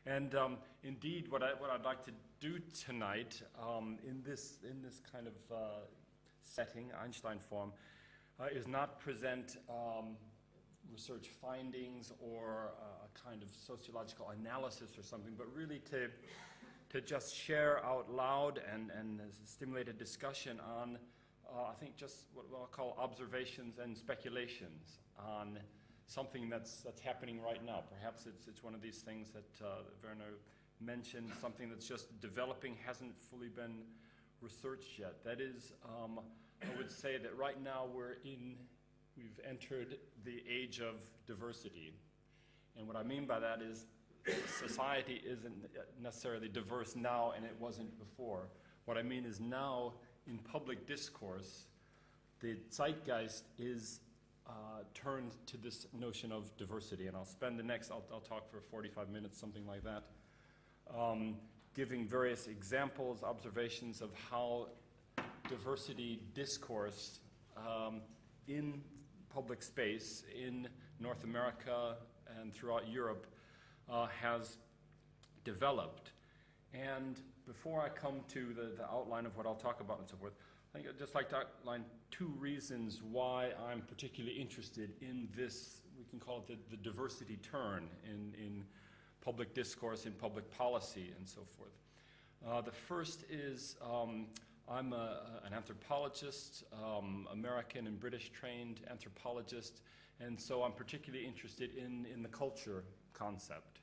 And indeed, what I'd like to do tonight in this kind of setting, Einstein form, is not present research findings or a kind of sociological analysis or something, but really to just share out loud and stimulate a discussion on, I think, just what I'll call observations and speculations on something that's happening right now. Perhaps it's one of these things that Werner mentioned, something that's just developing, hasn't fully been researched yet. That is, I would say that right now we've entered the age of diversity. And what I mean by that is society isn't necessarily diverse now and it wasn't before. What I mean is now in public discourse, the zeitgeist is turned to this notion of diversity. And I'll spend the next, I'll talk for 45 minutes, something like that, giving various examples, observations of how diversity discourse in public space in North America and throughout Europe has developed. And before I come to the outline of what I'll talk about and so forth, I think I'd just like to outline two reasons why I'm particularly interested in this, we can call it the diversity turn in public discourse, in public policy, and so forth. The first is I'm an anthropologist, American and British trained anthropologist, and so I'm particularly interested in the culture concept,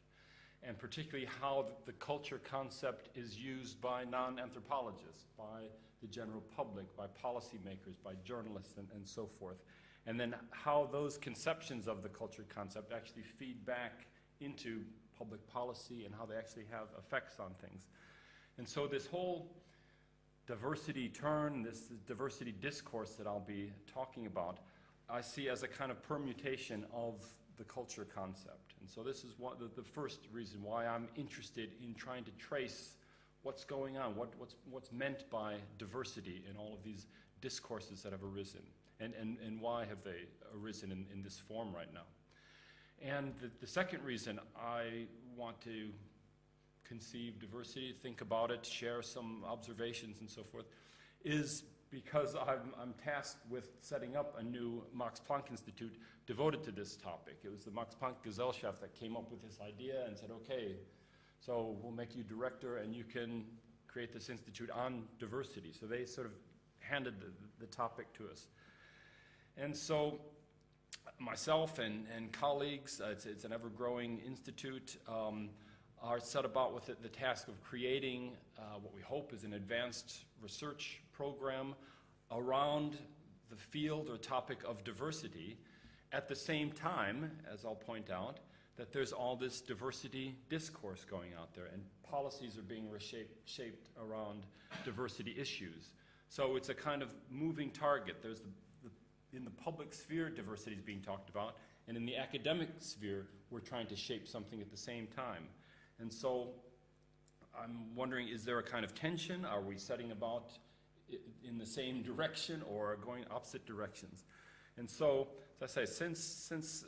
and particularly how the culture concept is used by non-anthropologists, by the general public, by policymakers, by journalists, and so forth. And then how those conceptions of the culture concept actually feed back into public policy and how they actually have effects on things. And so this whole diversity turn, this diversity discourse that I'll be talking about, I see as a kind of permutation of the culture concept. And so this is the first reason why I'm interested in trying to trace what's going on, what's meant by diversity in all of these discourses that have arisen, and why have they arisen in this form right now. And the second reason I want to conceive diversity, think about it, share some observations and so forth, is because I'm tasked with setting up a new Max-Planck-Institute devoted to this topic. It was the Max-Planck-Gesellschaft that came up with this idea and said, okay, so we'll make you director and you can create this institute on diversity. So they sort of handed the topic to us. And so myself and colleagues, it's an ever-growing institute, are set about with the task of creating what we hope is an advanced research program around the field or topic of diversity, at the same time, as I'll point out, that there's all this diversity discourse going out there and policies are being shaped around diversity issues. So it's a kind of moving target. There's in the public sphere, diversity is being talked about, and in the academic sphere, we're trying to shape something at the same time. And so I'm wondering, is there a kind of tension? Are we setting about in the same direction or going opposite directions? And so, as I say, since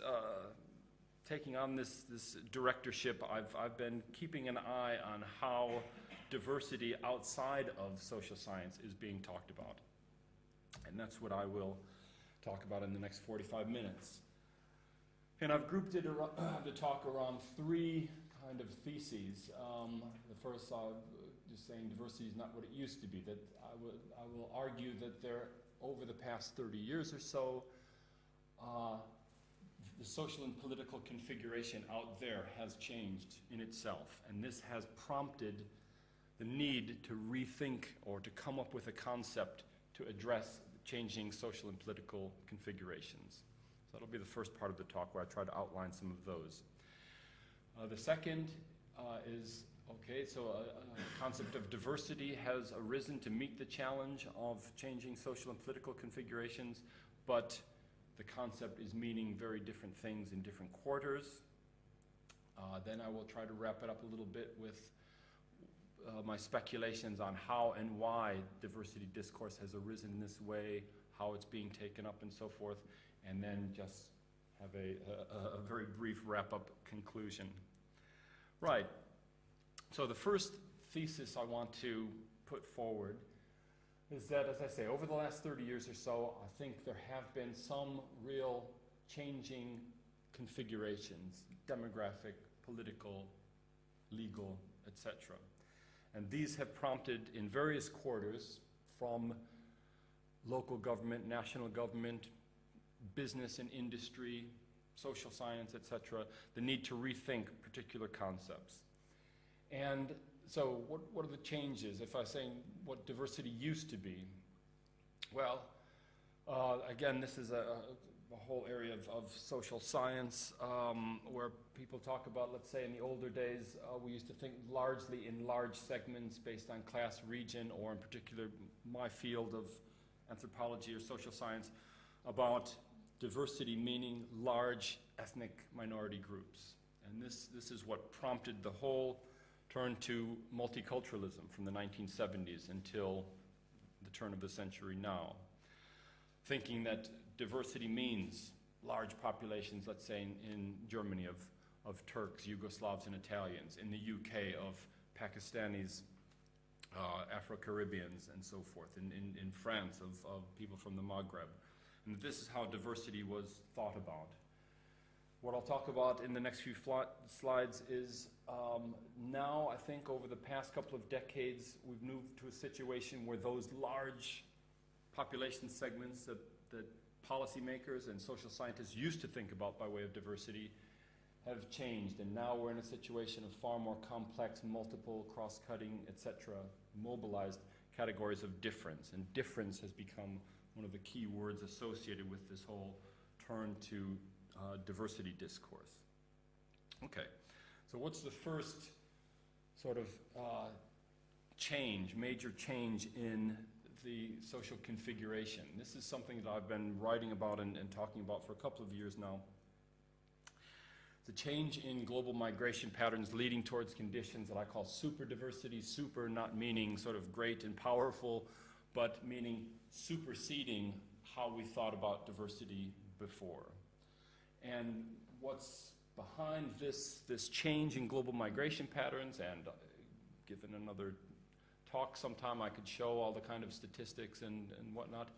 taking on this directorship, I've been keeping an eye on how diversity outside of social science is being talked about. And that's what I will talk about in the next 45 minutes. And I've grouped it the talk around three kind of theses. The first, just saying diversity is not what it used to be. That I will argue that there, over the past 30 years or so, the social and political configuration out there has changed in itself, and this has prompted the need to rethink or to come up with a concept to address changing social and political configurations. So that'll be the first part of the talk where I try to outline some of those. The second is, okay, so a concept of diversity has arisen to meet the challenge of changing social and political configurations, but the concept is meaning very different things in different quarters. Then I will try to wrap it up a little bit with my speculations on how and why diversity discourse has arisen in this way, how it's being taken up and so forth, and then just have a very brief wrap-up conclusion. Right, So the first thesis I want to put forward is that, as I say, over the last 30 years or so, I think there have been some real changing configurations, demographic, political, legal, etc. And these have prompted in various quarters, from local government, national government, business and industry, social science, etc., the need to rethink particular concepts. And so what are the changes? If I say what diversity used to be, well, again, this is a whole area of social science where people talk about, let's say in the older days, we used to think largely in large segments based on class, region, or in particular my field of anthropology or social science, about diversity meaning large ethnic minority groups. And this is what prompted the whole turn to multiculturalism from the 1970s until the turn of the century now. Thinking that diversity means large populations, let's say in Germany, of Turks, Yugoslavs, and Italians, in the UK of Pakistanis, Afro-Caribbeans, and so forth, in France of people from the Maghreb. And this is how diversity was thought about. What I'll talk about in the next few slides is now, I think over the past couple of decades, we've moved to a situation where those large population segments that policymakers and social scientists used to think about by way of diversity have changed, and now we're in a situation of far more complex, multiple, cross-cutting, etc., mobilized categories of difference. And difference has become one of the key words associated with this whole turn to diversity discourse. Okay, so what's the first sort of major change in the social configuration? This is something that I've been writing about and talking about for a couple of years now. The change in global migration patterns leading towards conditions that I call super diversity. Super not meaning sort of great and powerful, but meaning superseding how we thought about diversity before. And what's behind this change in global migration patterns, and given another talk sometime I could show all the kind of statistics and whatnot,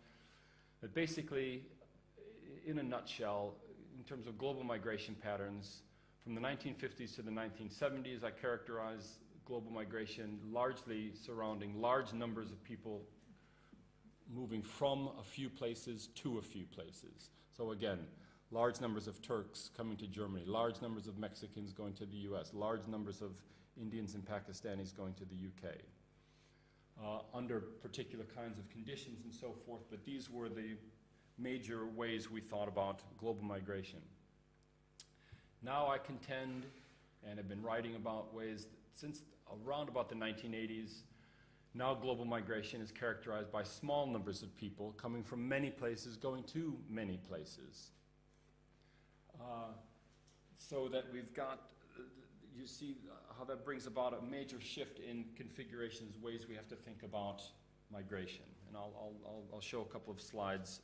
but basically, in a nutshell, in terms of global migration patterns, from the 1950s to the 1970s, I characterize global migration largely surrounding large numbers of people moving from a few places to a few places. So again, large numbers of Turks coming to Germany, large numbers of Mexicans going to the US, large numbers of Indians and Pakistanis going to the UK, under particular kinds of conditions and so forth, but these were the major ways we thought about global migration. Now I contend, and have been writing about ways that since around about the 1980s, now global migration is characterized by small numbers of people coming from many places, going to many places. So that we've got, you see how that brings about a major shift in configurations, ways we have to think about migration. And I'll show a couple of slides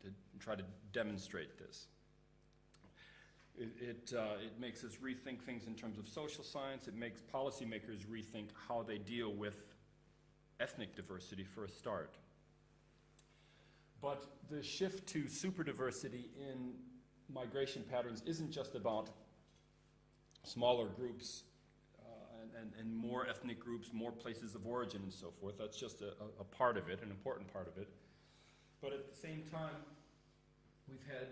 to try to demonstrate this. It makes us rethink things in terms of social science. It makes policymakers rethink how they deal with ethnic diversity for a start. But the shift to superdiversity in migration patterns isn't just about smaller groups and more ethnic groups, more places of origin and so forth. That's just a part of it, an important part of it. But at the same time, we've had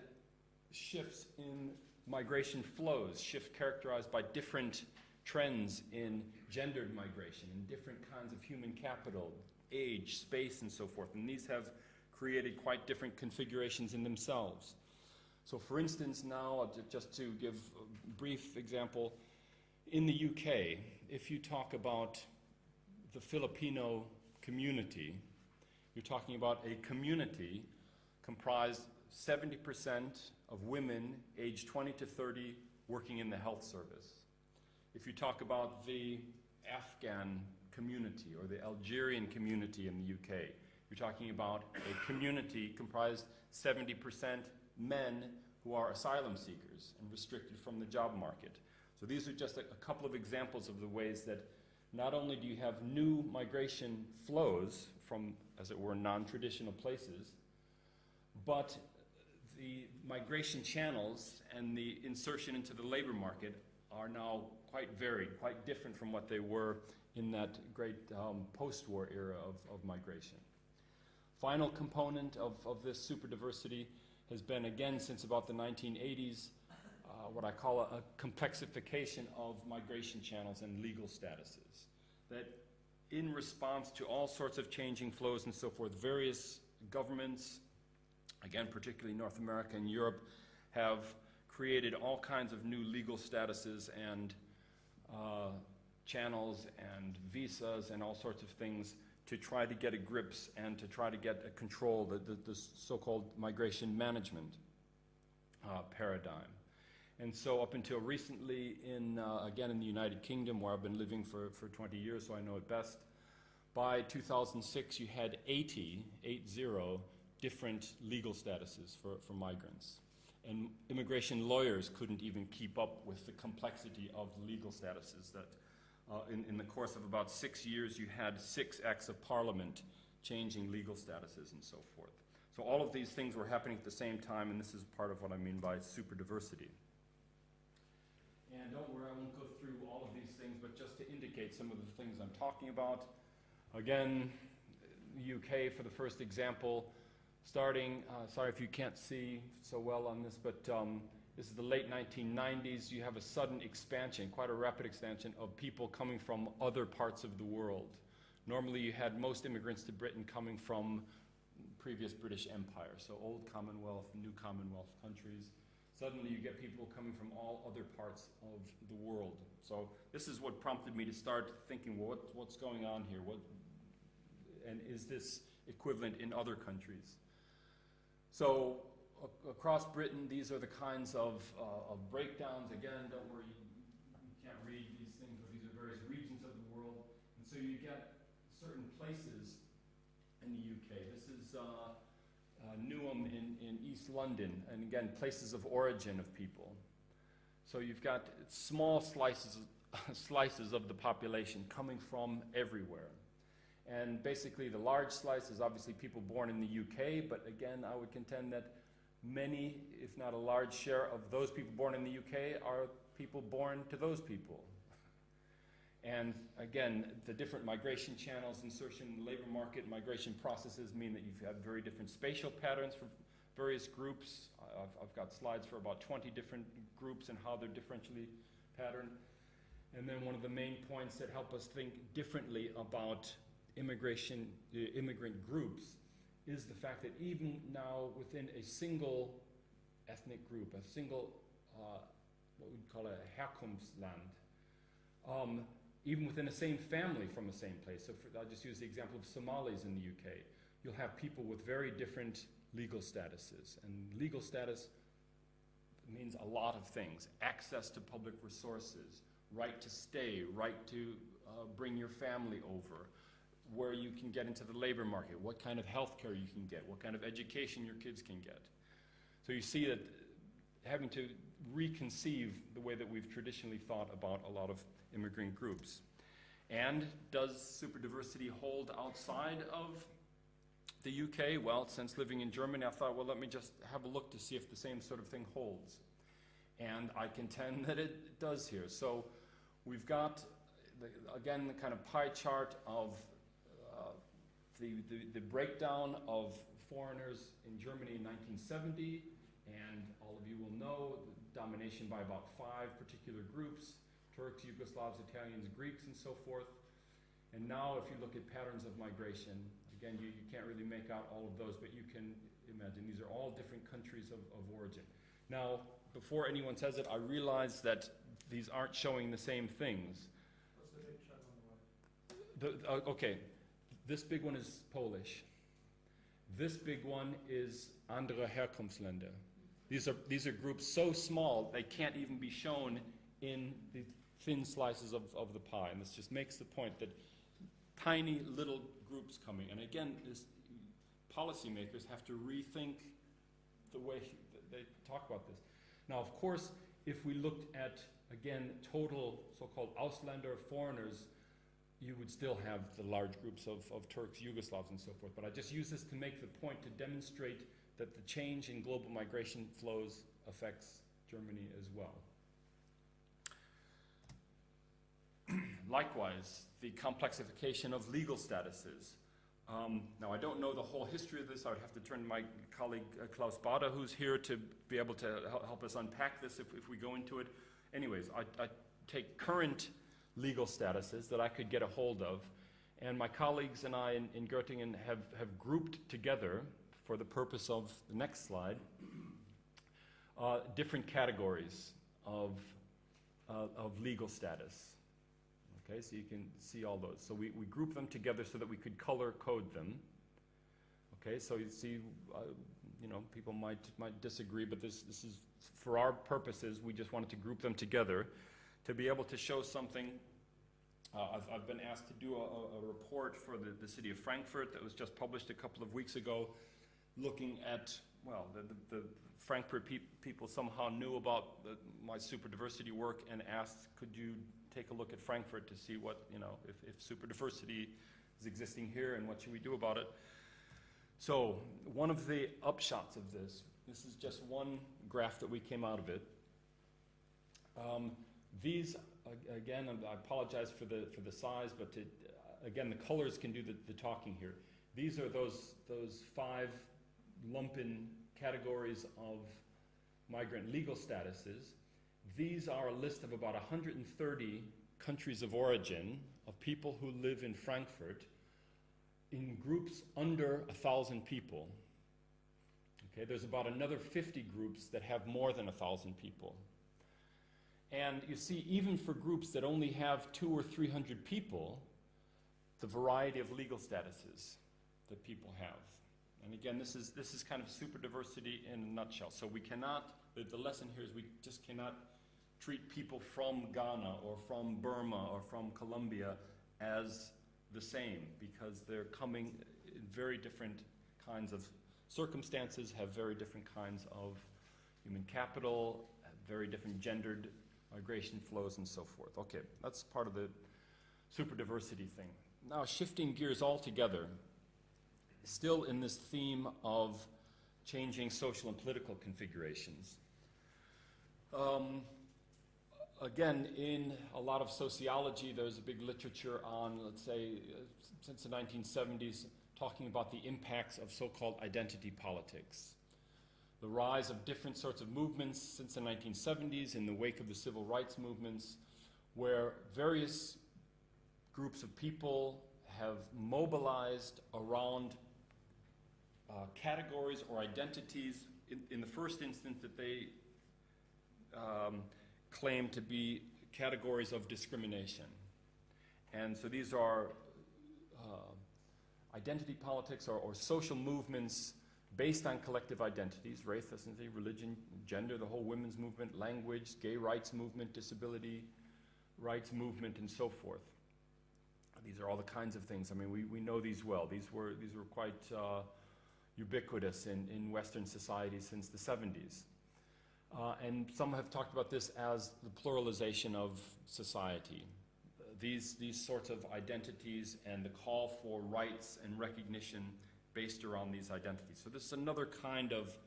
shifts in migration flows, shifts characterized by different trends in gendered migration, in different kinds of human capital, age, space, and so forth. And these have created quite different configurations in themselves. So for instance, now, just to give a brief example, in the UK, if you talk about the Filipino community, you're talking about a community comprised 70% of women aged 20 to 30 working in the health service. If you talk about the Afghan community or the Algerian community in the UK, you're talking about a community comprised 70% men who are asylum seekers and restricted from the job market. So these are just a couple of examples of the ways that not only do you have new migration flows from, as it were, non-traditional places, but the migration channels and the insertion into the labor market are now quite varied, quite different from what they were in that great post-war era of migration. Final component of this superdiversity has been, again, since about the 1980s, what I call a complexification of migration channels and legal statuses. That in response to all sorts of changing flows and so forth, various governments, again, particularly North America and Europe, have created all kinds of new legal statuses and channels and visas and all sorts of things to try to get a grips and to try to get a control, the so-called migration management paradigm. And so up until recently, again in the United Kingdom, where I've been living for 20 years, so I know it best, by 2006 you had 80 different legal statuses for migrants. And immigration lawyers couldn't even keep up with the complexity of the legal statuses that in the course of about 6 years you had 6 acts of parliament changing legal statuses and so forth. So all of these things were happening at the same time, and this is part of what I mean by superdiversity. And don't worry, I won't go through all of these things, but just to indicate some of the things I'm talking about. Again, the UK for the first example, starting, sorry if you can't see so well on this, but this is the late 1990s. You have a sudden expansion, quite a rapid expansion of people coming from other parts of the world. Normally you had most immigrants to Britain coming from previous British Empire, so old Commonwealth, new Commonwealth countries. Suddenly you get people coming from all other parts of the world. So this is what prompted me to start thinking, well, what's going on here? And is this equivalent in other countries? So across Britain, these are the kinds of breakdowns. Again, don't worry, you can't read these things, but these are various regions of the world. And so you get certain places in the UK. This is Newham in East London, and again, places of origin of people. So you've got small slices of the population coming from everywhere. And basically the large slice is obviously people born in the UK, but again, I would contend that many, if not a large share of those people born in the UK are people born to those people. And again, the different migration channels, insertion in the labor market, migration processes mean that you have very different spatial patterns for various groups. I've got slides for about 20 different groups and how they're differentially patterned. And then one of the main points that help us think differently about immigrant groups is the fact that even now within a single ethnic group, a single, what we'd call a Herkunftsland, even within the same family from the same place. So I'll just use the example of Somalis in the UK. You'll have people with very different legal statuses. And legal status means a lot of things. Access to public resources, right to stay, right to bring your family over, where you can get into the labor market, what kind of health care you can get, what kind of education your kids can get. So you see that having to reconceive the way that we've traditionally thought about a lot of immigrant groups. And does superdiversity hold outside of the UK? Well, since living in Germany, I thought, well, let me just have a look to see if the same sort of thing holds. And I contend that it does here. So we've got, again, the kind of pie chart of the breakdown of foreigners in Germany in 1970, and all of you will know the domination by about 5 particular groups: Turks, Yugoslavs, Italians, Greeks, and so forth. And now if you look at patterns of migration, again, you can't really make out all of those, but you can imagine these are all different countries of origin. Now, before anyone says it, I realize that these aren't showing the same things. What's the big chart on the right? Okay, this big one is Polish. This big one is andere Herkunftsländer. These are groups so small they can't even be shown in the thin slices of the pie. And this just makes the point that tiny little groups coming. And again, policymakers have to rethink the way they talk about this. Now, of course, if we looked at, again, total so-called Ausländer, foreigners, you would still have the large groups of Turks, Yugoslavs, and so forth. But I just use this to make the point to demonstrate that the change in global migration flows affects Germany as well. Likewise, the complexification of legal statuses. Now, I don't know the whole history of this. I would have to turn to my colleague Klaus Bader, who's here to be able to help us unpack this if we go into it. Anyways, I take current legal statuses that I could get a hold of, and my colleagues and I in Göttingen have grouped together, for the purpose of the next slide, different categories of legal status. Okay, so you can see all those. So we group them together so that we could color code them. Okay, so you see, people might disagree, but this is, for our purposes, we just wanted to group them together to be able to show something. I've been asked to do a report for the city of Frankfurt that was just published a couple of weeks ago, looking at, well, the Frankfurt people somehow knew about my super diversity work and asked, could you take a look at Frankfurt to see what, if super diversity is existing here and what should we do about it. So one of the upshots of this is just one graph that we came out of it. These, again, I apologize for the size, but again, the colors can do the talking here. These are those 5 lumpen categories of migrant legal statuses. These are a list of about 130 countries of origin of people who live in Frankfurt in groups under 1,000 people. Okay, there's about another 50 groups that have more than 1,000 people. And you see, even for groups that only have 200 or 300 people, the variety of legal statuses that people have. And again, this is kind of super diversity in a nutshell. So we cannot, the lesson here is we just cannot treat people from Ghana or from Burma or from Colombia as the same, because they're coming in very different kinds of circumstances, have very different kinds of human capital, very different gendered migration flows, and so forth. Okay, that's part of the super diversity thing. Now, shifting gears altogether, still in this theme of changing social and political configurations. Again, in a lot of sociology, there's a big literature on, let's say, since the 1970s, talking about the impacts of so-called identity politics. The rise of different sorts of movements since the 1970s in the wake of the civil rights movements, where various groups of people have mobilized around categories or identities in the first instance that they claim to be categories of discrimination. And so these are identity politics or social movements based on collective identities, race, ethnicity, religion, gender, the whole women's movement, language, gay rights movement, disability rights movement, and so forth. These are all the kinds of things. I mean, we know these well. These were quite ubiquitous in Western society since the 70s. And some have talked about this as the pluralization of society. These sorts of identities and the call for rights and recognition based around these identities. So this is another kind of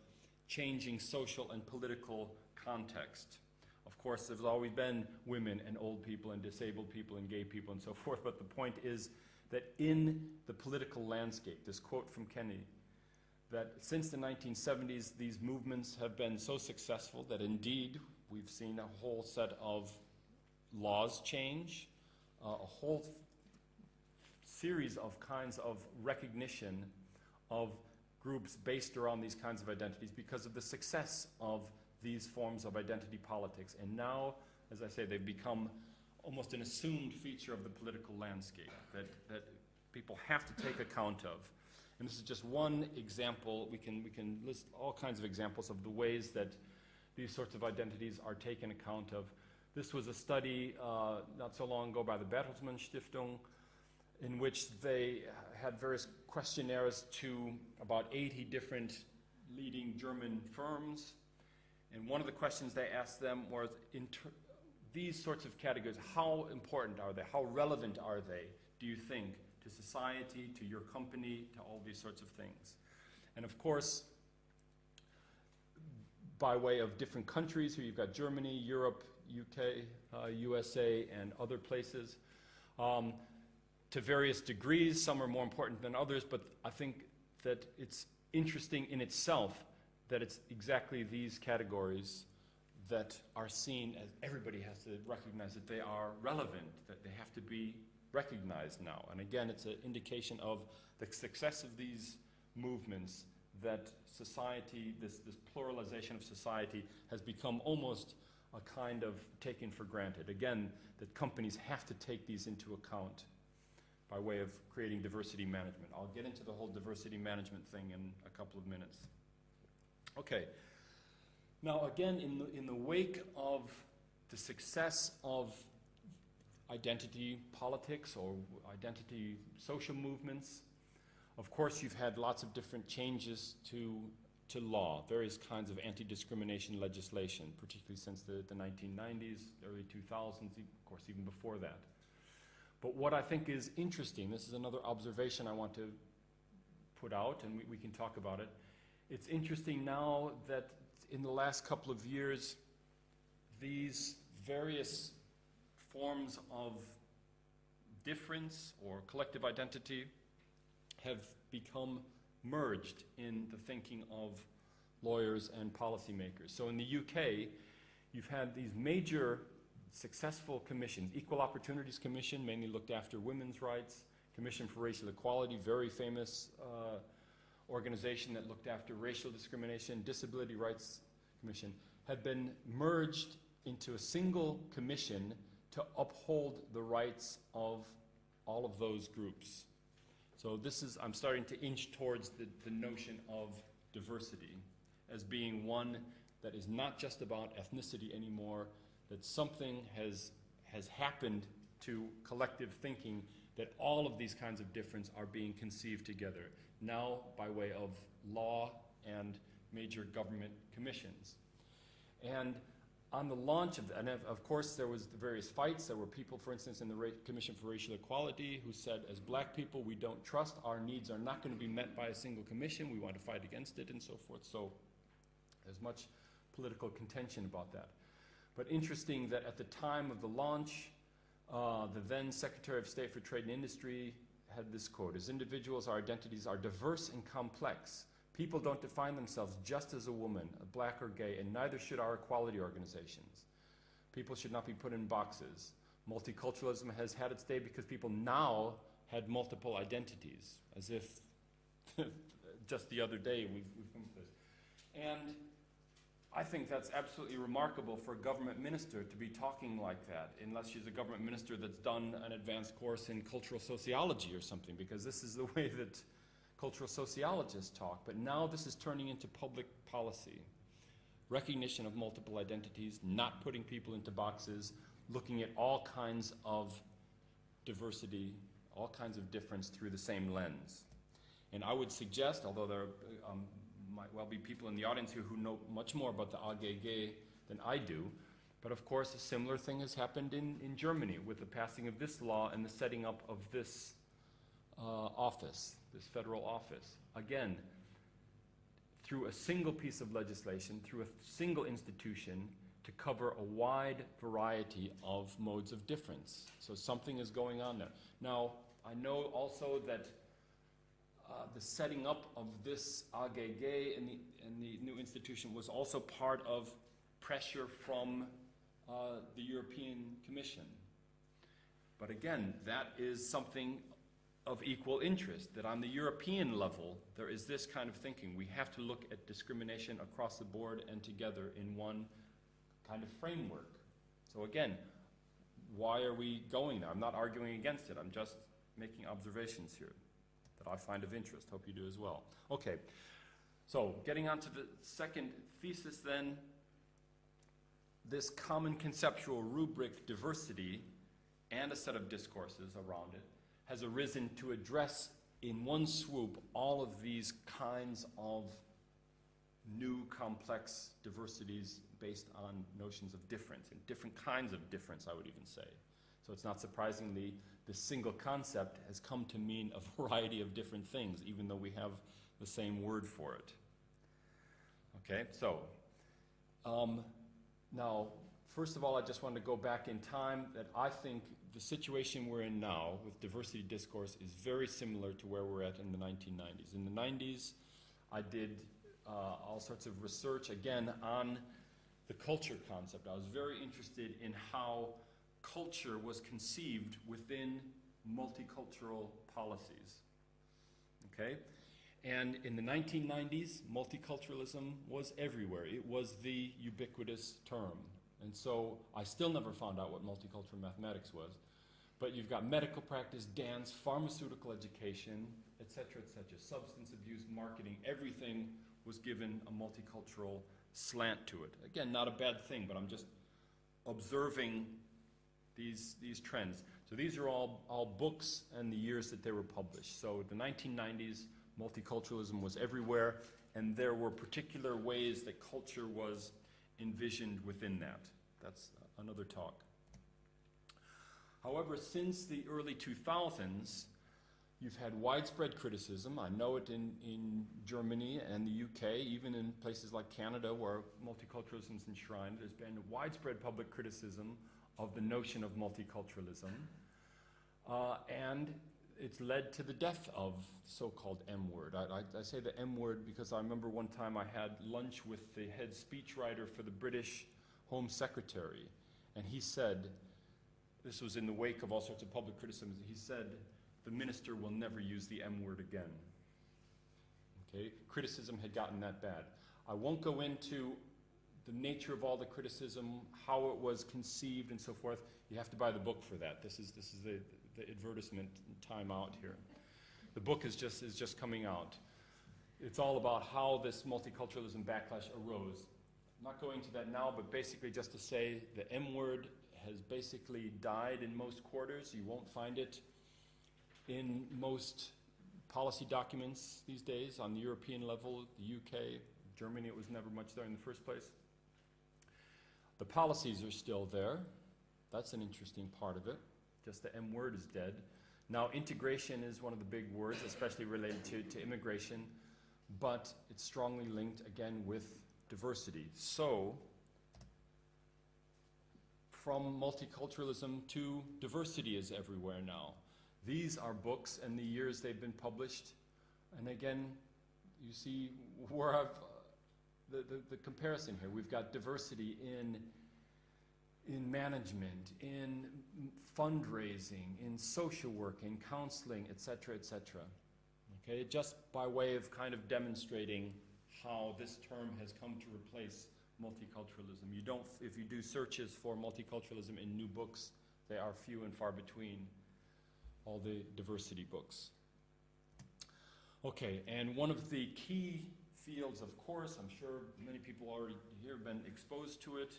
changing social and political context. Of course, there's always been women and old people and disabled people and gay people and so forth, but the point is that in the political landscape, this quote from Kenny, that since the 1970s, these movements have been so successful that indeed we've seen a whole set of laws change, a whole series of kinds of recognition of groups based around these kinds of identities because of the success of these forms of identity politics. And now, as I say, they've become almost an assumed feature of the political landscape that people have to take account of. And this is just one example. We can list all kinds of examples of the ways that these sorts of identities are taken account of. This was a study not so long ago by the Bertelsmann-Stiftung, in which they had various questionnaires to about 80 different leading German firms. And one of the questions they asked them was, these sorts of categories, how important are they? How relevant are they, do you think, to society, to your company, to all these sorts of things? And of course, by way of different countries, here you've got Germany, Europe, UK, USA, and other places, to various degrees. Some are more important than others, but I think that it's interesting in itself that it's exactly these categories that are seen as everybody has to recognize that they are relevant, that they have to be recognized now. And again, it's an indication of the success of these movements, that society, this pluralization of society has become almost a kind of taken for granted. Again, that companies have to take these into account by way of creating diversity management. I'll get into the whole diversity management thing in a couple of minutes. Okay. Now, again, in the wake of the success of identity politics or identity social movements, of course, you've had lots of different changes to law, various kinds of anti-discrimination legislation, particularly since the 1990s, early 2000s, of course, even before that. But what I think is interesting, this is another observation I want to put out, and we can talk about it. It's interesting now that in the last couple of years, these various forms of difference or collective identity have become merged in the thinking of lawyers and policymakers. So in the UK, you've had these major successful commissions. Equal Opportunities Commission mainly looked after women's rights. Commission for Racial Equality, very famous organization that looked after racial discrimination. Disability Rights Commission had been merged into a single commission to uphold the rights of all of those groups. So this is, I'm starting to inch towards the notion of diversity as being one that is not just about ethnicity anymore, that something has happened to collective thinking, that all of these kinds of difference are being conceived together, now by way of law and major government commissions. And on the launch of that, and of course there was the various fights. There were people, for instance, in the Commission for Racial Equality who said, as black people, we don't trust, our needs are not going to be met by a single commission, we want to fight against it, and so forth. So there's much political contention about that. But interesting that at the time of the launch, the then Secretary of State for Trade and Industry had this quote: as individuals, our identities are diverse and complex. People don't define themselves just as a woman, a black or gay, and neither should our equality organizations. People should not be put in boxes. Multiculturalism has had its day because people now had multiple identities, as if just the other day we've come to this. And I think that's absolutely remarkable for a government minister to be talking like that, unless she's a government minister that's done an advanced course in cultural sociology or something, because this is the way that cultural sociologists talk. But now this is turning into public policy. Recognition of multiple identities, not putting people into boxes, looking at all kinds of diversity, all kinds of difference through the same lens. And I would suggest, although there might well be people in the audience here who know much more about the AGG than I do, but of course a similar thing has happened in Germany with the passing of this law and the setting up of this office, this federal office. Again, through a single piece of legislation, through a single institution, to cover a wide variety of modes of difference. So something is going on there. Now, I know also that the setting up of this AGG and the new institution was also part of pressure from the European Commission. But again, that is something of equal interest, that on the European level, there is this kind of thinking. We have to look at discrimination across the board and together in one kind of framework. So again, why are we going there? I'm not arguing against it. I'm just making observations here that I find of interest. Hope you do as well. Okay, so getting on to the second thesis then, this common conceptual rubric, diversity, and a set of discourses around it, has arisen to address in one swoop all of these kinds of new complex diversities based on notions of difference, and different kinds of difference, I would even say. So it's not surprisingly, the single concept has come to mean a variety of different things, even though we have the same word for it. Okay, so now, first of all, I just want to go back in time that I think the situation we're in now with diversity discourse is very similar to where we're at in the 1990s. In the 90s, I did all sorts of research, again, on the culture concept. I was very interested in how culture was conceived within multicultural policies. Okay? And in the 1990s, multiculturalism was everywhere. It was the ubiquitous term. And so I still never found out what multicultural mathematics was. But you've got medical practice, dance, pharmaceutical education, et cetera, substance abuse, marketing, everything was given a multicultural slant to it. Again, not a bad thing, but I'm just observing these trends. So these are all books and the years that they were published. So the 1990s, multiculturalism was everywhere, and there were particular ways that culture was envisioned within that. That's another talk. However, since the early 2000s, you've had widespread criticism. I know it in Germany and the UK, even in places like Canada where multiculturalism is enshrined. There's been widespread public criticism of the notion of multiculturalism. And it's led to the death of the so-called M-word. I say the M-word because I remember one time I had lunch with the head speechwriter for the British Home Secretary, and he said, this was in the wake of all sorts of public criticism, he said, the minister will never use the M-word again. Okay? Criticism had gotten that bad. I won't go into the nature of all the criticism, how it was conceived and so forth. You have to buy the book for that. This is the advertisement time out here. The book is just coming out. It's all about how this multiculturalism backlash arose. I'm not going to that now, but basically just to say the M-word has basically died in most quarters. You won't find it in most policy documents these days on the European level, the UK, Germany, it was never much there in the first place. The policies are still there. That's an interesting part of it. Just the M word is dead. Now, integration is one of the big words, especially related to immigration, but it's strongly linked, again, with diversity. So, from multiculturalism to diversity is everywhere now. These are books and the years they've been published. And again, you see where I've the comparison here. We've got diversity in management, in fundraising, in social work, in counseling, etc., etc. Okay, just by way of kind of demonstrating how this term has come to replace multiculturalism. You don't, if you do searches for multiculturalism in new books, they are few and far between, all the diversity books. Okay, and one of the key fields, of course, I'm sure many people already here have been exposed to it,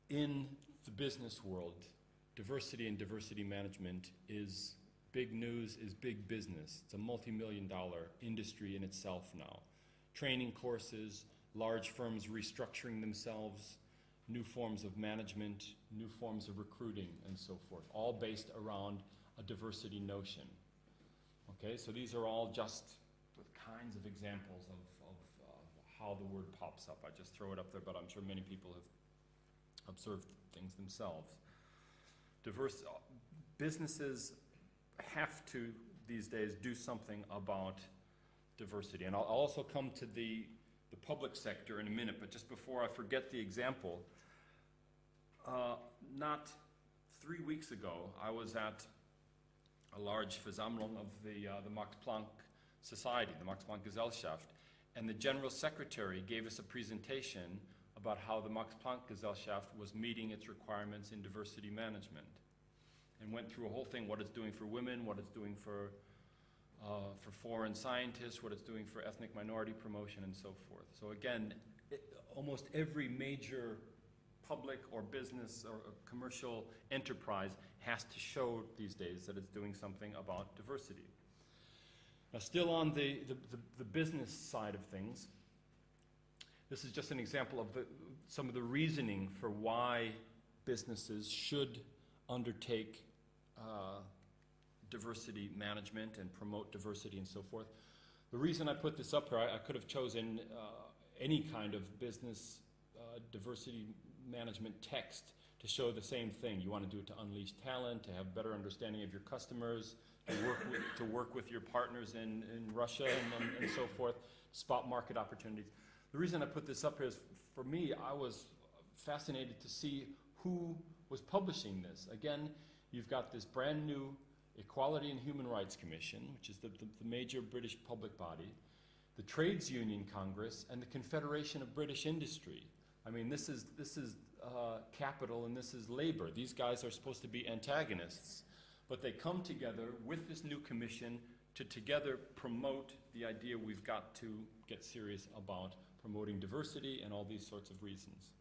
in the business world, diversity and diversity management is big news, is big business. It's a multi-million-dollar industry in itself now. Training courses, large firms restructuring themselves, new forms of management, new forms of recruiting, and so forth, all based around a diversity notion. Okay, so these are all just with kinds of examples of how the word pops up. I just throw it up there, but I'm sure many people have observed things themselves. Businesses have to, these days, do something about diversity. And I'll also come to the public sector in a minute, but just before I forget the example, not 3 weeks ago, I was at a large Versammlung of the Max-Planck Society, the Max-Planck-Gesellschaft, and the General Secretary gave us a presentation about how the Max-Planck-Gesellschaft was meeting its requirements in diversity management, and went through a whole thing, what it's doing for women, what it's doing for foreign scientists, what it's doing for ethnic minority promotion, and so forth. So again, almost every major public or business or commercial enterprise has to show these days that it's doing something about diversity. Now, still on the business side of things, this is just an example of some of the reasoning for why businesses should undertake diversity management and promote diversity and so forth. The reason I put this up here, I could have chosen any kind of business diversity management text to show the same thing. You want to do it to unleash talent, to have better understanding of your customers, to work with your partners in Russia and so forth, spot market opportunities. The reason I put this up here is, for me, I was fascinated to see who was publishing this. Again, you've got this brand new Equality and Human Rights Commission, which is the major British public body, the Trades Union Congress, and the Confederation of British Industry. I mean, this is capital and this is labor. These guys are supposed to be antagonists, but they come together with this new commission to together promote the idea we've got to get serious about promoting diversity and all these sorts of reasons.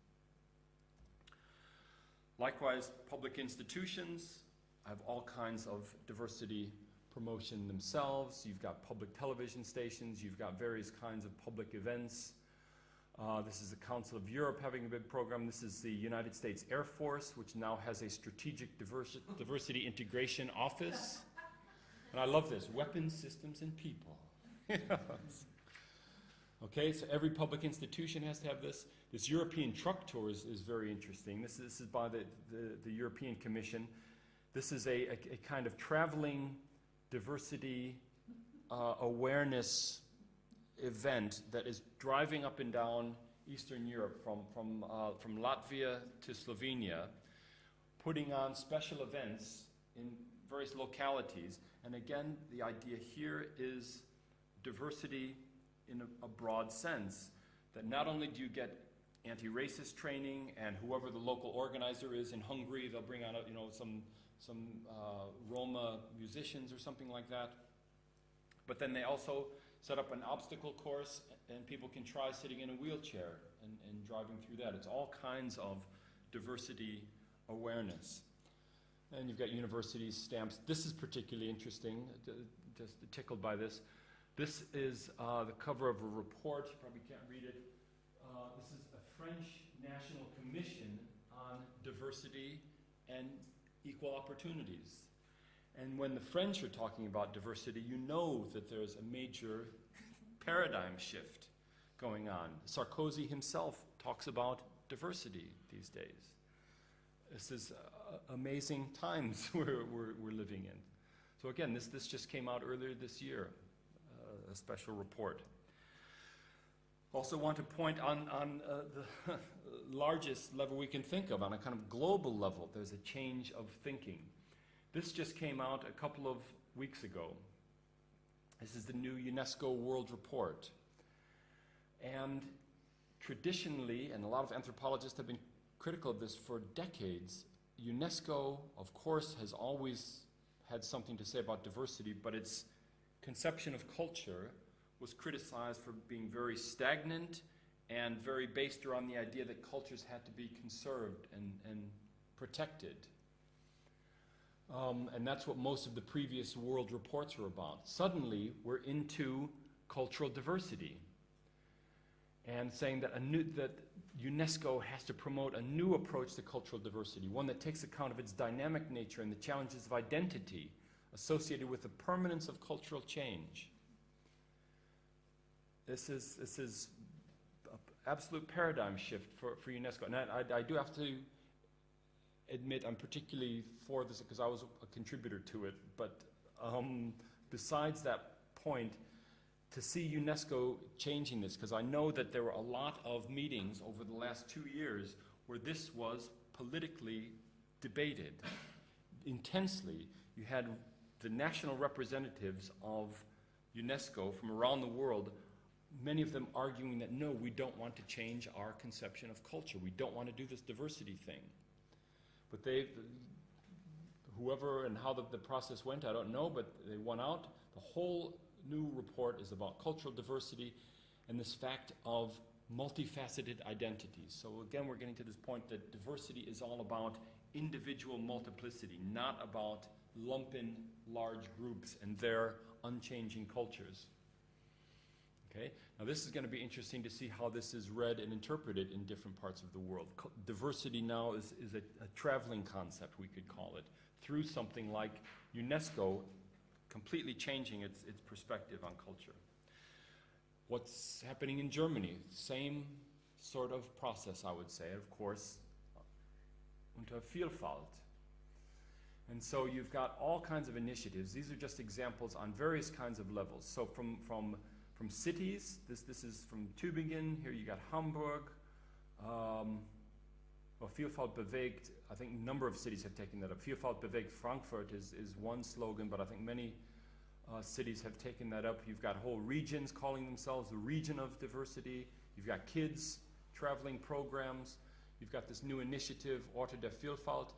Likewise, public institutions have all kinds of diversity promotion themselves. You've got public television stations, you've got various kinds of public events. This is the Council of Europe having a big program. This is the United States Air Force, which now has a strategic diversity integration office. And I love this, weapons, systems, and people. Okay, so every public institution has to have this. This European truck tour is very interesting. This is by the European Commission. This is a kind of traveling diversity awareness event that is driving up and down Eastern Europe from Latvia to Slovenia, putting on special events in various localities. And again, the idea here is diversity in a broad sense, that not only do you get anti-racist training, and whoever the local organizer is in Hungary, they'll bring out some Roma musicians or something like that, but then they also set up an obstacle course, and people can try sitting in a wheelchair and driving through that. It's all kinds of diversity awareness. And you've got universities, stamps. This is particularly interesting, just tickled by this. This is the cover of a report. You probably can't read it. This is a French National Commission on Diversity and Equal Opportunities. And when the French are talking about diversity, you know that there's a major paradigm shift going on. Sarkozy himself talks about diversity these days. This is amazing times we're living in. So again, this just came out earlier this year, a special report. Also want to point on the largest level we can think of, on a kind of global level, there's a change of thinking. This just came out a couple of weeks ago. This is the new UNESCO World Report. And traditionally, and a lot of anthropologists have been critical of this for decades, UNESCO, of course, has always had something to say about diversity, but its conception of culture was criticized for being very stagnant and very based around the idea that cultures had to be conserved and protected. And that's what most of the previous world reports were about. Suddenly, we're into cultural diversity and saying that that UNESCO has to promote a new approach to cultural diversity, one that takes account of its dynamic nature and the challenges of identity associated with the permanence of cultural change. This is an absolute paradigm shift for UNESCO. And I do have to admit I'm particularly for this because I was a contributor to it, but besides that point, to see UNESCO changing this, because I know that there were a lot of meetings over the last 2 years where this was politically debated intensely. You had the national representatives of UNESCO from around the world, many of them arguing that no, we don't want to change our conception of culture. We don't want to do this diversity thing. But whoever and how the process went, I don't know, but they won out. The whole new report is about cultural diversity and this fact of multifaceted identities. So again, we're getting to this point that diversity is all about individual multiplicity, not about lumping large groups and their unchanging cultures. Okay? Now this is going to be interesting to see how this is read and interpreted in different parts of the world. Diversity now is a traveling concept, we could call it, through something like UNESCO completely changing its perspective on culture. What's happening in Germany? Same sort of process, I would say, of course, unter Vielfalt. And so you've got all kinds of initiatives. These are just examples on various kinds of levels. So from cities, this is from Tübingen, here you got Hamburg, well, Vielfalt bewegt, I think a number of cities have taken that up. Vielfalt bewegt Frankfurt is one slogan, but I think many cities have taken that up. You've got whole regions calling themselves the region of diversity. You've got kids traveling programs. You've got this new initiative, Orte der Vielfalt.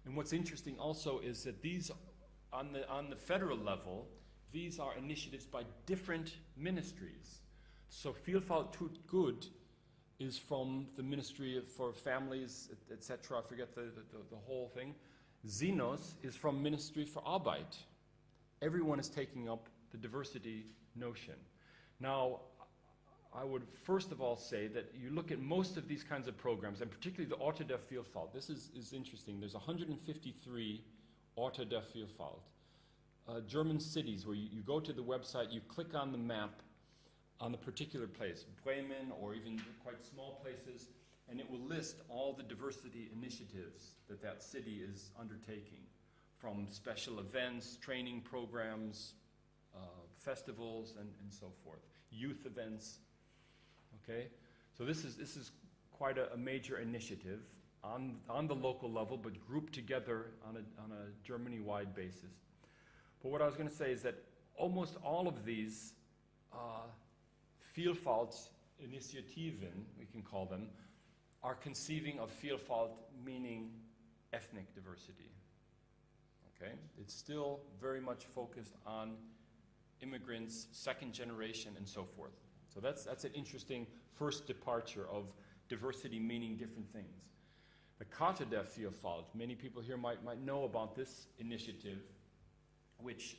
And what's interesting also is that these, on the federal level, these are initiatives by different ministries. So Vielfalt tut gut is from the Ministry for Families, etc. I forget the whole thing. Sinos is from Ministry for Arbeit. Everyone is taking up the diversity notion. Now, I would first of all say that you look at most of these kinds of programs, and particularly the Orte der Vielfalt. This is interesting. There's 153 Orte der Vielfalt. German cities where you go to the website, you click on the map on the particular place, Bremen or even quite small places, and it will list all the diversity initiatives that city is undertaking, from special events, training programs, festivals, and so forth, youth events. Okay, so this is quite a major initiative on the local level, but grouped together on a Germany-wide basis. But what I was going to say is that almost all of these Vielfalt-Initiativen, we can call them, are conceiving of Vielfalt meaning ethnic diversity. Okay? It's still very much focused on immigrants, second generation, and so forth. So that's an interesting first departure of diversity meaning different things. The Karte der Vielfalt, many people here might know about this initiative, which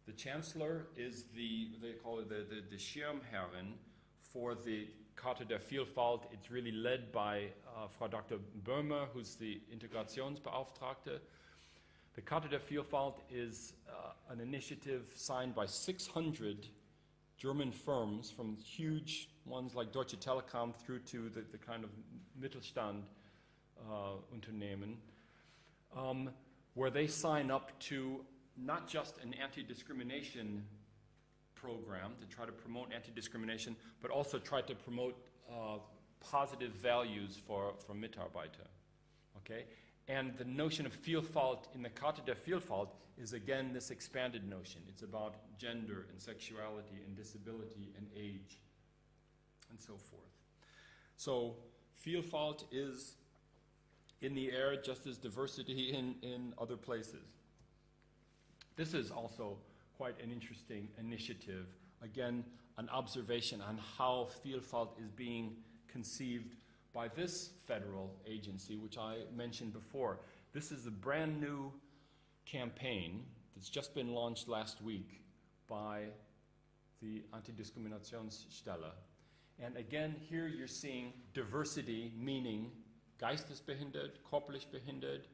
the Chancellor is they call it the Schirmherrin for the Karte der Vielfalt. It's really led by Frau Dr. Böhmer, who's the Integrationsbeauftragte. The Karte der Vielfalt is an initiative signed by 600 German firms, from huge ones like Deutsche Telekom through to the kind of Mittelstand Unternehmen, where they sign up to not just an anti-discrimination program to try to promote anti-discrimination, but also try to promote positive values for Mitarbeiter. Okay? And the notion of Vielfalt in the Karte der Vielfalt is again this expanded notion. It's about gender and sexuality and disability and age and so forth. So Vielfalt is in the air just as diversity in other places. This is also quite an interesting initiative. Again, an observation on how Vielfalt is being conceived by this federal agency, which I mentioned before. This is a brand new campaign that's just been launched last week by the Antidiskriminationsstelle. And again, here you're seeing diversity, meaning geistesbehindert, körperlich behindert,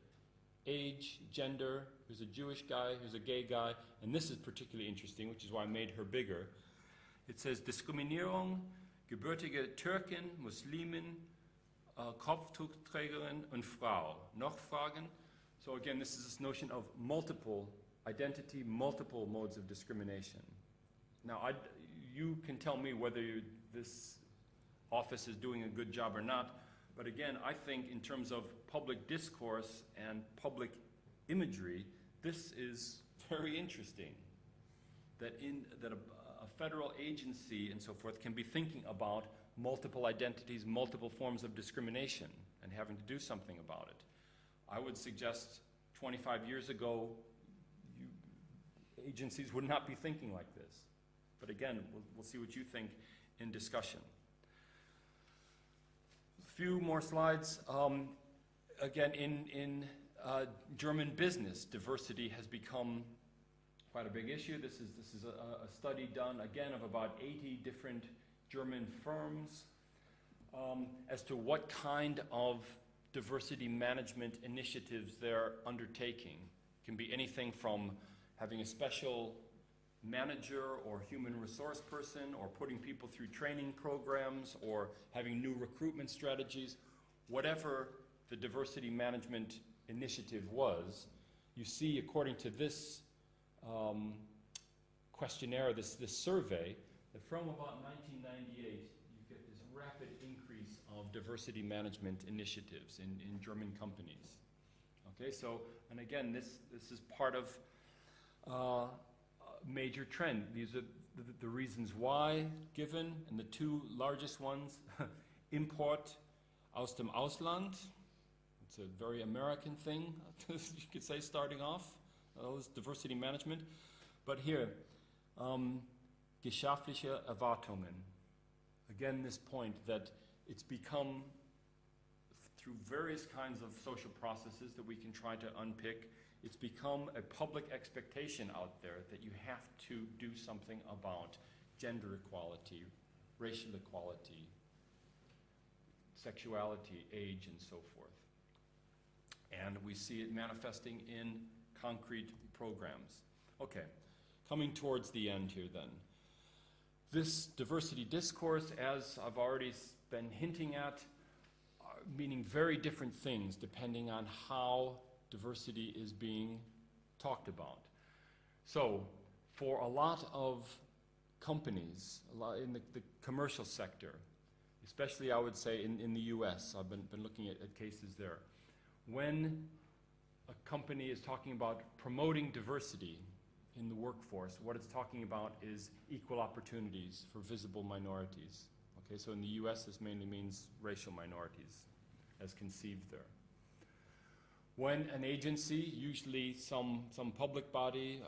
age, gender, who's a Jewish guy, who's a gay guy, and this is particularly interesting, which is why I made her bigger. It says, Diskriminierung, gebürtige Türkin, Muslimin, Kopftuchträgerin und Frau. Noch Fragen? So again, this is this notion of multiple identity, multiple modes of discrimination. Now, you can tell me whether this office is doing a good job or not, but again, I think in terms of public discourse and public imagery, this is very interesting. That a federal agency and so forth can be thinking about multiple identities, multiple forms of discrimination, and having to do something about it. I would suggest 25 years ago, agencies would not be thinking like this. But again, we'll see what you think in discussion. A few more slides. Again, in German business, diversity has become quite a big issue. This is a study done, again, of about 80 different German firms as to what kind of diversity management initiatives they're undertaking. It can be anything from having a special manager or human resource person, or putting people through training programs, or having new recruitment strategies. Whatever the diversity management initiative was, you see, according to this questionnaire, this survey, that from about 1998, you get this rapid increase of diversity management initiatives in German companies. Okay, so, and again, this is part of a major trend. These are the reasons why given, and the two largest ones, import aus dem Ausland. It's a very American thing, you could say, starting off, this diversity management. But here, geschaftliche Erwartungen. Again, this point that it's become, through various kinds of social processes that we can try to unpick, it's become a public expectation out there that you have to do something about gender equality, racial equality, sexuality, age, and so forth. And we see it manifesting in concrete programs. Okay, coming towards the end here then. This diversity discourse, as I've already been hinting at, meaning very different things depending on how diversity is being talked about. So, for a lot of companies, in the commercial sector, especially I would say in the US, I've been looking at cases there, when a company is talking about promoting diversity in the workforce, what it's talking about is equal opportunities for visible minorities. Okay, so in the US, this mainly means racial minorities, as conceived there. When an agency, usually some public body,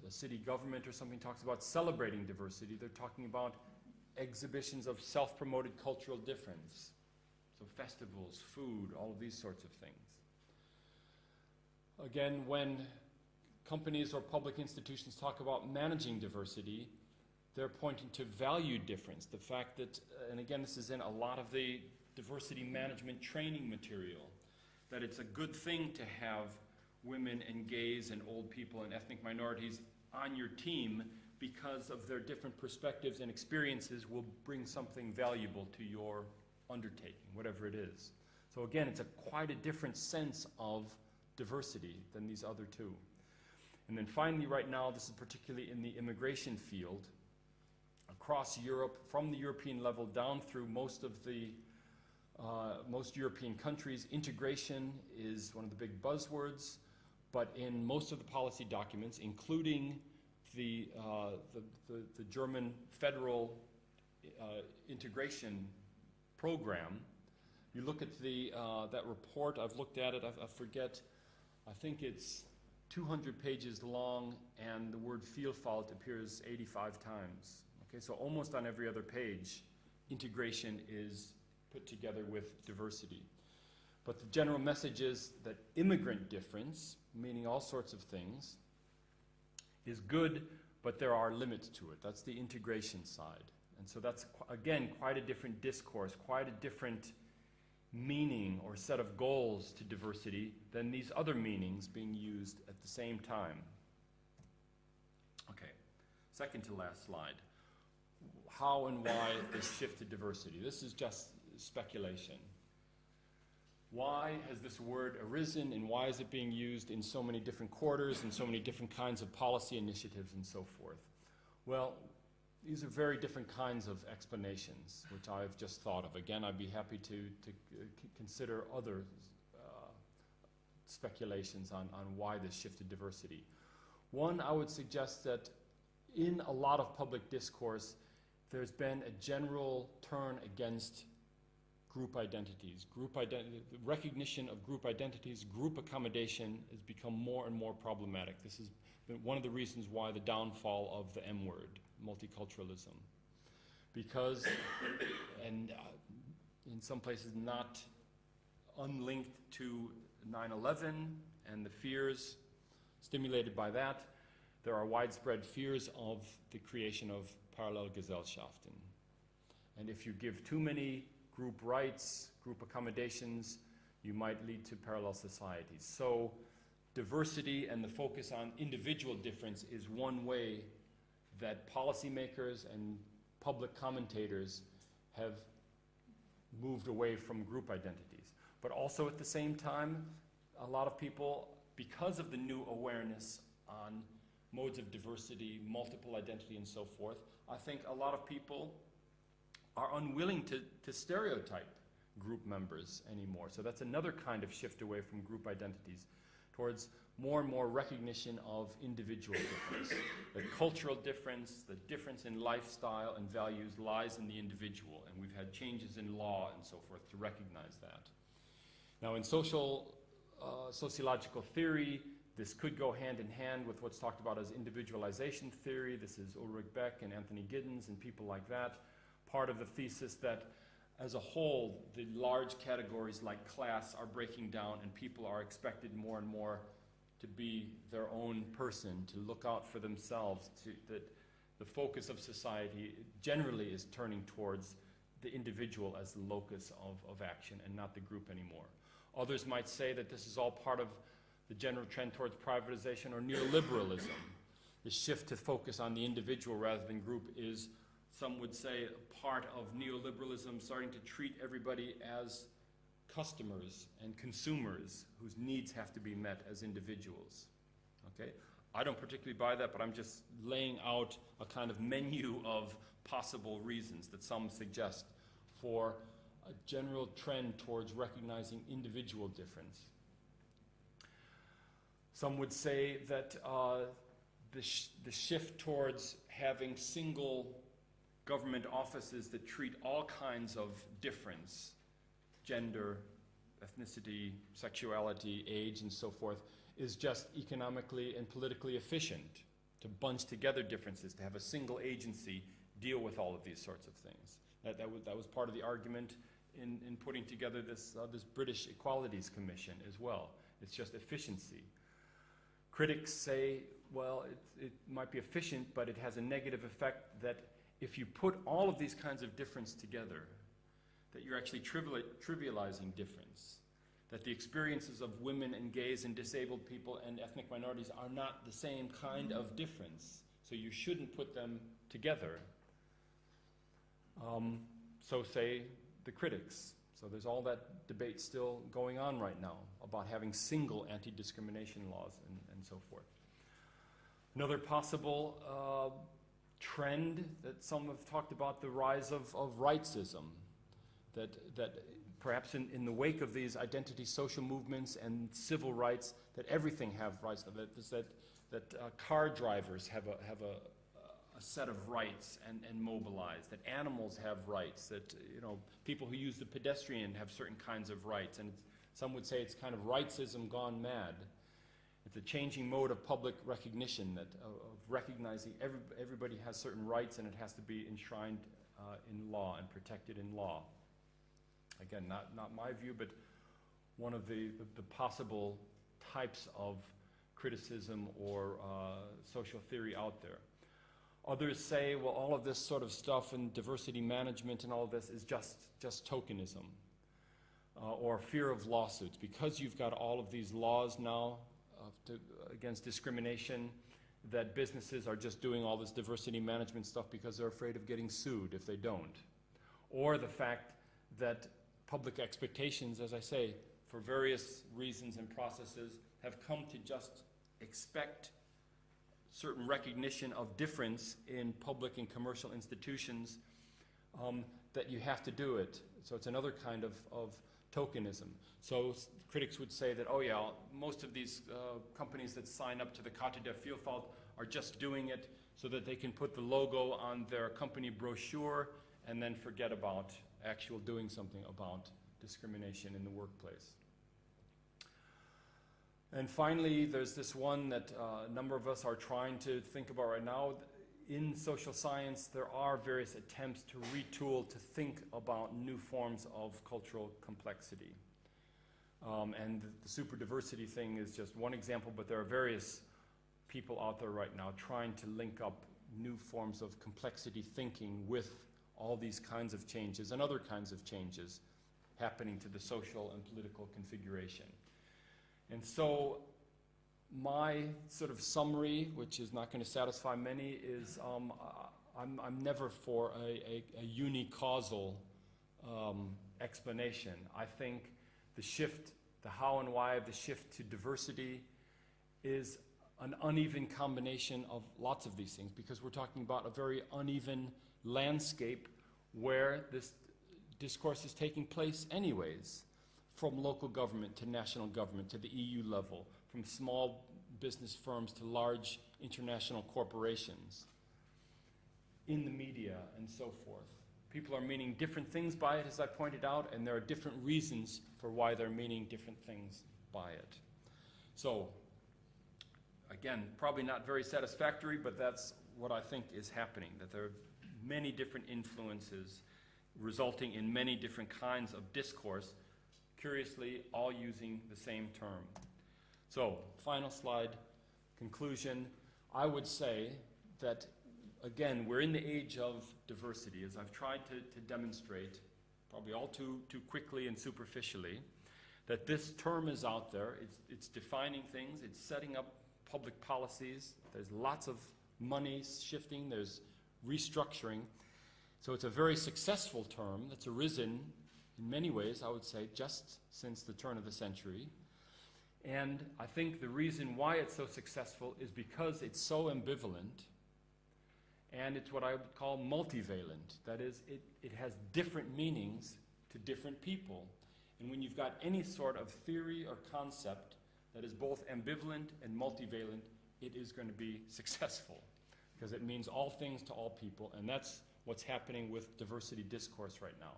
a city government or something, talks about celebrating diversity, they're talking about exhibitions of self-promoted cultural difference. So festivals, food, all of these sorts of things. Again, when companies or public institutions talk about managing diversity, they're pointing to value difference. The fact that, and again, this is in a lot of the diversity management training material, that it's a good thing to have women and gays and old people and ethnic minorities on your team because of their different perspectives and experiences will bring something valuable to your undertaking, whatever it is. So again, it's quite a different sense of diversity than these other two. And then finally, right now, this is particularly in the immigration field, across Europe, from the European level down through most of the most European countries, integration is one of the big buzzwords, but in most of the policy documents, including the German federal integration program, you look at that report, I've looked at it, I forget, I think it's 200 pages long, and the word Vielfalt appears 85 times. Okay, so almost on every other page, integration is put together with diversity. But the general message is that immigrant difference, meaning all sorts of things, is good, but there are limits to it. That's the integration side. And so that's, again, quite a different discourse, quite a different meaning or set of goals to diversity than these other meanings being used at the same time. Okay, second to last slide. How and why this shift to diversity? This is just speculation. Why has this word arisen, and why is it being used in so many different quarters and so many different kinds of policy initiatives and so forth? Well, these are very different kinds of explanations, which I've just thought of. Again, I'd be happy to consider other speculations on why this shift to diversity. One, I would suggest that in a lot of public discourse, there's been a general turn against group identities. Recognition of group identities, group accommodation has become more and more problematic. This has been one of the reasons why the downfall of the M word, multiculturalism. Because, and in some places not unlinked to 9/11 and the fears stimulated by that, there are widespread fears of the creation of Parallelgesellschaften. And if you give too many group rights, group accommodations, you might lead to parallel societies. So diversity and the focus on individual difference is one way that policymakers and public commentators have moved away from group identities. But also at the same time, a lot of people, because of the new awareness on modes of diversity, multiple identity, and so forth, I think a lot of people are unwilling to stereotype group members anymore. So that's another kind of shift away from group identities towards more and more recognition of individual difference. The cultural difference, the difference in lifestyle and values lies in the individual, and we've had changes in law and so forth to recognize that. Now in sociological theory, this could go hand in hand with what's talked about as individualization theory. This is Ulrich Beck and Anthony Giddens and people like that. Part of the thesis that as a whole, the large categories like class are breaking down and people are expected more and more to be their own person, to look out for themselves, that the focus of society generally is turning towards the individual as the locus of action and not the group anymore. Others might say that this is all part of the general trend towards privatization or neoliberalism. The shift to focus on the individual rather than group is, some would say, a part of neoliberalism, starting to treat everybody as customers and consumers whose needs have to be met as individuals. Okay? I don't particularly buy that, but I'm just laying out a kind of menu of possible reasons that some suggest for a general trend towards recognizing individual difference. Some would say that the shift towards having single government offices that treat all kinds of difference, gender, ethnicity, sexuality, age, and so forth, is just economically and politically efficient to bunch together differences, to have a single agency deal with all of these sorts of things. That was part of the argument in putting together this British Equalities Commission as well. It's just efficiency. Critics say, well, it might be efficient, but it has a negative effect that if you put all of these kinds of difference together, that you're actually trivializing difference, that the experiences of women and gays and disabled people and ethnic minorities are not the same kind of difference, so you shouldn't put them together. So say the critics. So there's all that debate still going on right now about having single anti-discrimination laws and so forth. Another possible trend that some have talked about, the rise of rightsism, that perhaps in the wake of these identity social movements and civil rights, that everything have rights, that car drivers have a set of rights and mobilize, that animals have rights, that people who use the pedestrian have certain kinds of rights, and some would say it's kind of rightsism gone mad. It's a changing mode of public recognition, of recognizing everybody has certain rights and it has to be enshrined in law and protected in law. Again, not my view, but one of the possible types of criticism or social theory out there. Others say, well, all of this sort of stuff and diversity management and all of this is just tokenism or fear of lawsuits. Because you've got all of these laws now against discrimination, that businesses are just doing all this diversity management stuff because they're afraid of getting sued if they don't. Or the fact that public expectations, as I say, for various reasons and processes, have come to just expect certain recognition of difference in public and commercial institutions, that you have to do it. So it's another kind of tokenism. So critics would say that, oh yeah, most of these companies that sign up to the Karte der Vielfalt are just doing it so that they can put the logo on their company brochure and then forget about actual doing something about discrimination in the workplace. And finally, there's this one that a number of us are trying to think about right now. In social science, there are various attempts to retool, to think about new forms of cultural complexity. And the super diversity thing is just one example, but there are various people out there right now trying to link up new forms of complexity thinking with all these kinds of changes and other kinds of changes happening to the social and political configuration. And so my sort of summary, which is not going to satisfy many, is I'm never for a unicausal explanation. I think the shift, the how and why of the shift to diversity is an uneven combination of lots of these things, because we're talking about a very uneven landscape where this discourse is taking place anyways, from local government to national government to the EU level, from small business firms to large international corporations, in the media and so forth. People are meaning different things by it, as I pointed out, and there are different reasons for why they're meaning different things by it. So, again, probably not very satisfactory, but that's what I think is happening, that there are many different influences resulting in many different kinds of discourse, curiously, all using the same term. So, final slide, conclusion. I would say that, again, we're in the age of diversity, as I've tried to demonstrate, probably all too quickly and superficially, that this term is out there, it's defining things, it's setting up public policies, there's lots of money shifting, there's restructuring. So it's a very successful term that's arisen in many ways, I would say, just since the turn of the century. And I think the reason why it's so successful is because it's so ambivalent, and it's what I would call multivalent. That is, it has different meanings to different people. And when you've got any sort of theory or concept that is both ambivalent and multivalent, it is going to be successful, because it means all things to all people, and that's what's happening with diversity discourse right now.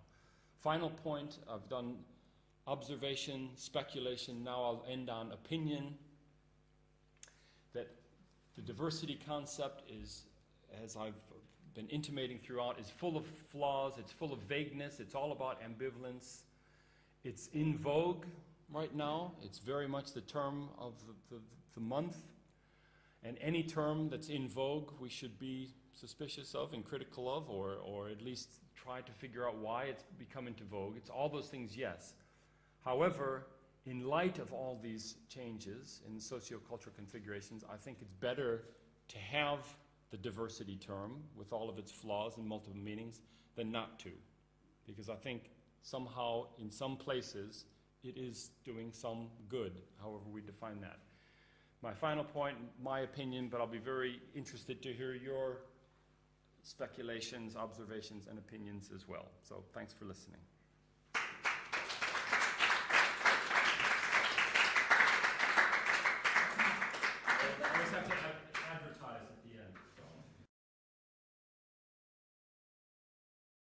Final point, I've done observation, speculation, now I'll end on opinion, that the diversity concept is, as I've been intimating throughout, is full of flaws, it's full of vagueness, it's all about ambivalence. It's in vogue right now, it's very much the term of the month, and any term that's in vogue we should be suspicious of and critical of, or at least try to figure out why it's become into vogue. It's all those things, yes. However, in light of all these changes in sociocultural configurations, I think it's better to have the diversity term with all of its flaws and multiple meanings than not to, because I think somehow in some places it is doing some good, however we define that. My final point, my opinion, but I'll be very interested to hear your speculations, observations, and opinions as well. So thanks for listening.